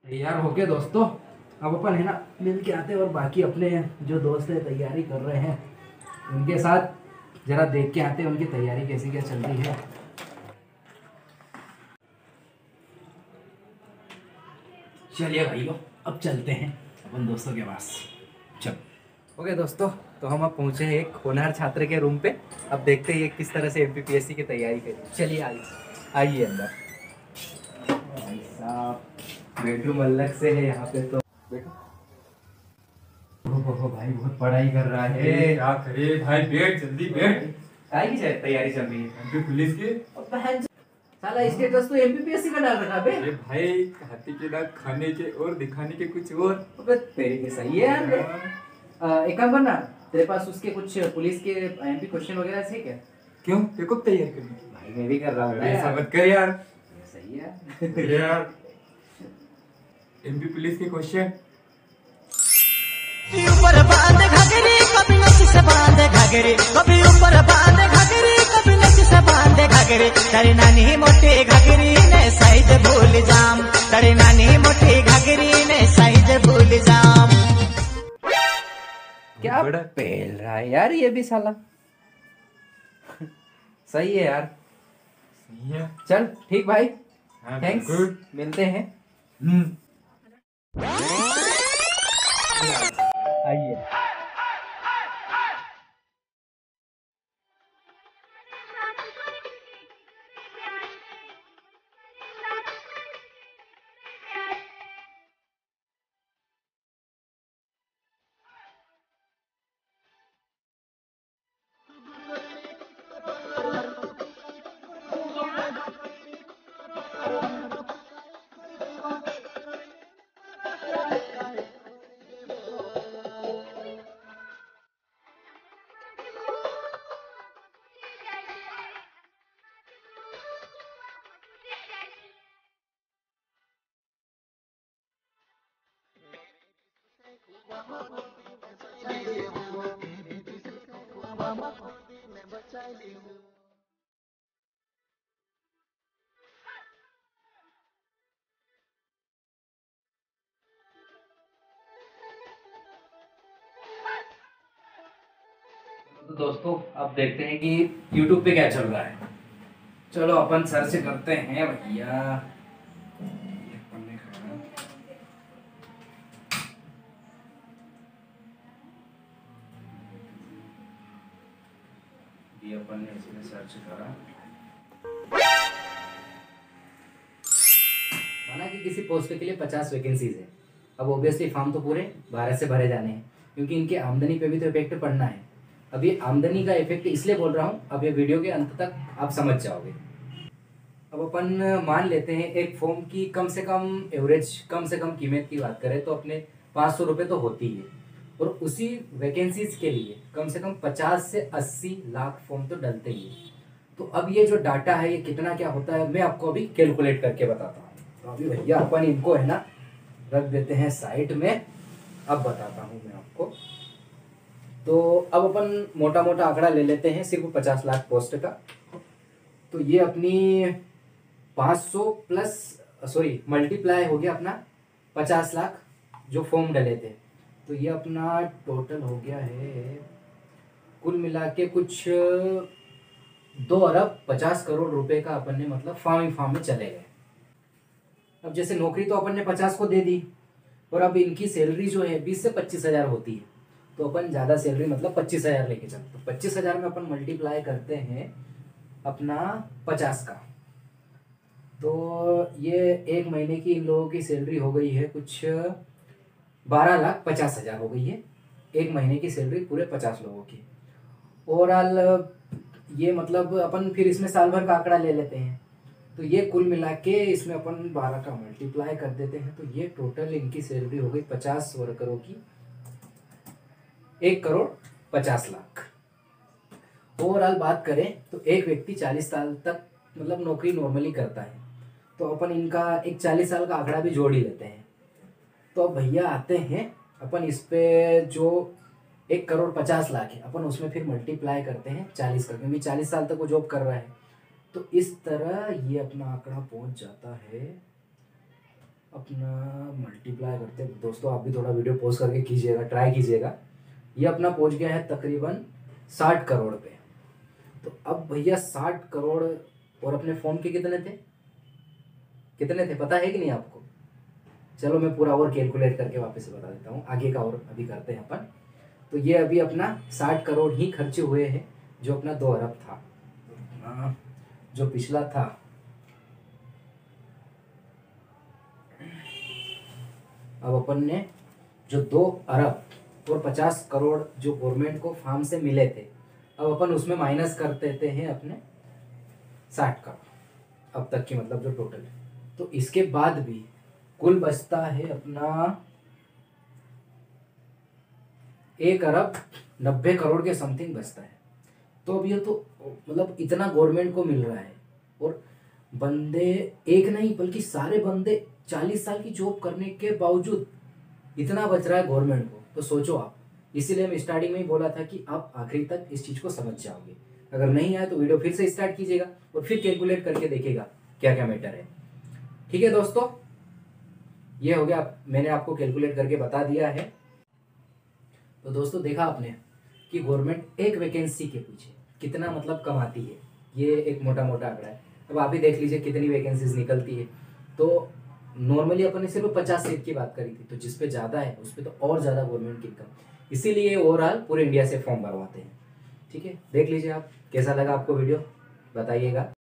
तैयार हो गए दोस्तों। अब अपन है ना मिल के आते हैं और बाकी अपने जो दोस्त है तैयारी कर रहे हैं उनके साथ जरा देख के आते हैं उनकी तैयारी कैसी क्या चल रही है। चलिए भाइयों अब चलते हैं अपन दोस्तों के पास। चल ओके दोस्तों, तो हम अब पहुंचे हैं एक होनहार छात्र के रूम पे। अब देखते हैं ये किस तरह से एमपीपीएससी की तैयारी करी। चलिए आइए अंदर। भाई साहब बेडरूम अलग से है यहाँ पे, तो बैठो। ओहो भाई बहुत पढ़ाई कर रहा है। क्या करे भाई, बैठ जल्दी बैठ। काय की तैयारी चल रही है? एमपी पुलिस की। अब बहन साला स्टेटस तो एमपीपीएससी का डाल रखा बे। ये भाई हाथी के दांत खाने के और दिखाने के कुछ और। अबे तेरे के सही है यार बे। एक काम करना, तेरे पास उसके कुछ पुलिस के एमपी क्वेश्चन वगैरह से क्या? क्यों तेरे को तैयार करनी की? भाई मैं भी कर रहा हूँ ऐसा मत कर यार। सही है यार एमपी पुलिस के क्वेश्चन। ऊपर बांध घाघरी कभी नच से बांध घाघरी, कभी ऊपर बांध घाघरी कभी नच से बांध घाघरी। तेरी नानी मोटी घाघरी ने साइज भूल जाम, तेरी नानी मोटी घाघरी ने साइज भूल जाम। क्या बड़ा पहल रहा है यार ये भी साला। सही है यार। सही है। चल ठीक भाई, हाँ, थैंक्स, बिल्कुल। मिलते हैं। आइए। तो दोस्तों अब देखते हैं कि YouTube पे क्या चल रहा है। चलो अपन सर्च करते हैं भैया। ये अपन ने इसमें सर्च करा, माना कि किसी पोस्ट के लिए 50 वैकेंसीज है। अब ऑब्वियसली फॉर्म तो पूरे भारत से भरे जाने हैं क्योंकि इनके आमदनी पे भी तो इफेक्ट पड़ना है। अब ये आमदनी का इफेक्ट इसलिए बोल रहा हूँ, अब ये वीडियो के अंत तक आप समझ जाओगे। अब अपन मान लेते हैं एक फॉर्म की कम से कम कीमत की बात करें तो अपने 500 रुपये तो होती है, और उसी वैकेंसीज के लिए कम से कम 50 से 80 लाख फॉर्म तो डलते ही है। तो अब ये जो डाटा है ये कितना क्या होता है मैं आपको अभी कैलकुलेट करके बताता हूँ। तो अभी भैया अपन इनको है ना रख देते हैं साइड में, अब बताता हूँ मैं आपको। तो अब अपन मोटा मोटा आंकड़ा ले लेते हैं सिर्फ 50 लाख पोस्ट का। तो ये अपनी 500 प्लस मल्टीप्लाई हो गया अपना 50 लाख जो फॉर्म डले थे। तो ये अपना टोटल हो गया है कुल मिला के कुछ 2 अरब 50 करोड़ रुपए का अपन ने मतलब फॉर्म में चले गए। अब जैसे नौकरी तो अपन ने 50 को दे दी, और अब इनकी सैलरी जो है 20 से 25 हज़ार होती है। तो अपन ज़्यादा सैलरी मतलब 25 हज़ार लेके चलते, तो 25 हज़ार में अपन मल्टीप्लाई करते हैं अपना 50 का। तो ये एक महीने की इन लोगों की सैलरी हो गई है कुछ 12,50,000 हो गई है। एक महीने की सैलरी पूरे 50 लोगों की ओवरऑल। ये मतलब अपन फिर इसमें साल भर का आंकड़ा ले लेते हैं। तो ये कुल मिला के इसमें अपन 12 का मल्टीप्लाई कर देते हैं। तो ये टोटल इनकी सैलरी हो गई 50 वर्करों की 1,50,00,000। ओवरऑल बात करें तो एक व्यक्ति 40 साल तक मतलब नौकरी नॉर्मली करता है। तो अपन इनका एक 40 साल का आंकड़ा भी जोड़ ही लेते हैं। तो अब भैया आते हैं अपन इस पे जो 1,50,00,000 है अपन उसमें फिर मल्टीप्लाई करते हैं 40 का, क्योंकि 40 साल तक वो जॉब कर रहा है। तो इस तरह ये अपना आंकड़ा पहुंच जाता है अपना मल्टीप्लाई करते हैं दोस्तों, आप भी थोड़ा वीडियो पॉज करके कीजिएगा, ट्राई कीजिएगा। ये अपना पहुंच गया है तकरीबन 60 करोड़ पे। तो अब भैया 60 करोड़ और अपने फॉर्म के कितने थे पता है कि नहीं आपको? चलो मैं पूरा और कैलकुलेट करके वापस से बता देता हूँ, आगे का और अभी करते हैं अपन। तो ये अभी अपना 60 करोड़ ही खर्चे हुए हैं, जो अपना 2 अरब था। जो पिछला था अब अपन ने जो 2 अरब और 50 करोड़ जो गवर्नमेंट को फार्म से मिले थे, अब अपन उसमें माइनस कर देते हैं अपने 60 करोड़ अब तक की, मतलब जो टोटल है। तो इसके बाद भी कुल बचता है अपना 1 अरब 90 करोड़ के समथिंग बचता है। तो अब ये तो मतलब इतना गवर्नमेंट को मिल रहा है, और बंदे एक नहीं बल्कि सारे बंदे 40 साल की जॉब करने के बावजूद इतना बच रहा है गवर्नमेंट को। तो सोचो आप, इसीलिए मैं स्टार्टिंग में ही बोला था कि आप आखिरी तक इस चीज़ को समझ जाओगे। अगर नहीं आए तो वीडियो फिर से स्टार्ट कीजिएगा और फिर कैलकुलेट करके देखिएगा क्या क्या मैटर है। ठीक है दोस्तों, ये हो गया, मैंने आपको कैलकुलेट करके बता दिया है। तो दोस्तों देखा आपने कि गवर्नमेंट एक वैकेंसी के पीछे कितना मतलब कमाती है, ये एक मोटा मोटा आंकड़ा है। अब आप ही देख लीजिए कितनी वैकेंसीज निकलती है। तो नॉर्मली अपन ने सिर्फ 50 सीट की बात करी थी, तो जिस पे ज़्यादा है उस पे तो और ज़्यादा गवर्नमेंट की इनकम, इसीलिए ओवरऑल पूरे इंडिया से फॉर्म भरवाते हैं। ठीक है, देख लीजिए आप, कैसा लगा आपको वीडियो बताइएगा।